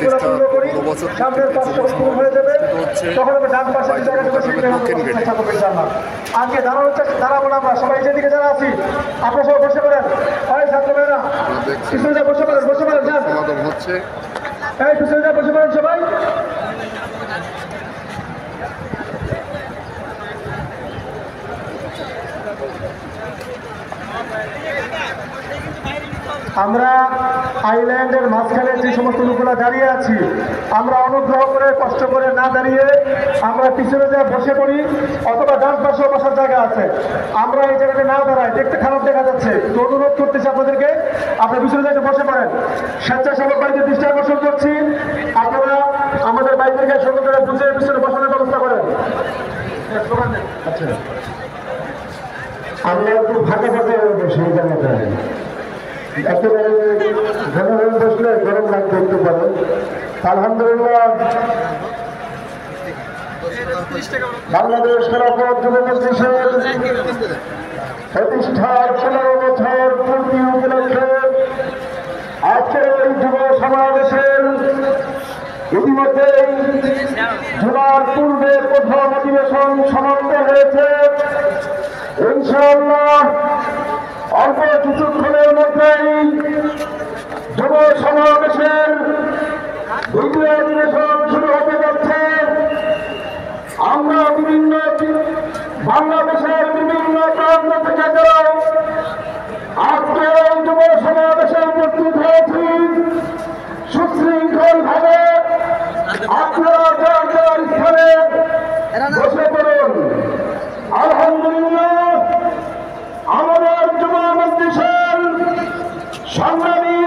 দেশটা ১৫ বছর সামনের পাশে শুরু হয়ে যাবে তখন আমরা ডান পাশে আজকে দাঁড়াবো না আমরা সবাই যেদিকে যারা আছি আপনারা সবাই বসে পড়েন হয় ছাত্র ভাইরা পিছনে বসে পড়েন সমাগম হচ্ছে এই পিছনে বসে পড়েন সবাই আমরা আইল্যান্ডের মাঝখানে যে সমস্ত লোকগুলো দাঁড়িয়ে আছি আমরা অনুগ্রহ করে কষ্ট করে না দাঁড়িয়ে আমরা পিছনে যা বসে পড়ি অথবা ডান পাশে বসার জায়গা আছে আমরা এই জায়গাটা না দাঁড়াই দেখতে খারাপ দেখা যাচ্ছে তো অনুরোধ করতেছি আপনাদেরকে আপনারা পিছনে যাইতে বসে পড়েন স্বেচ্ছাসেবক বাইদের দৃষ্টি আকর্ষণ করছি আপনারা আমাদের বাইদেরকে সুন্দর করে বুঝে পিছনে বসানোর ব্যবস্থা করেন আচ্ছা আমরা একটু ফাঁকা ফাঁকা বসে এই জায়গাটা একেবারে ঘন ঘন বসলে গরম লাগতে হতে পারে আলহামদুলিল্লাহ বাংলাদেশ খেলাফত যুব মজলিসের প্রতিষ্ঠার ১৫ বছর পূর্তি উপলক্ষে আজকের এই যুব সমাবেশের ইতিমধ্যেই জুলার পূর্বে প্রথম অধিবেশন সমাপ্ত হয়েছে ইনশাআল্লাহ অল্প কিছুক্ষণের মধ্যেই যুব সমাবেশের দ্বিতীয় অধিবেশন শুরু হতে যাচ্ছে আমরা বাংলাদেশের বিভিন্ন প্রান্ত থেকে যারা আজকে যুব সমাবেশে উপস্থিত হয়েছি সুশৃঙ্খল ভাবে আপনারা যার যার স্থানে বসে পড়ুন আলহামদুলিল্লাহ আমাদের যুব মজলিসের সংগ্রামী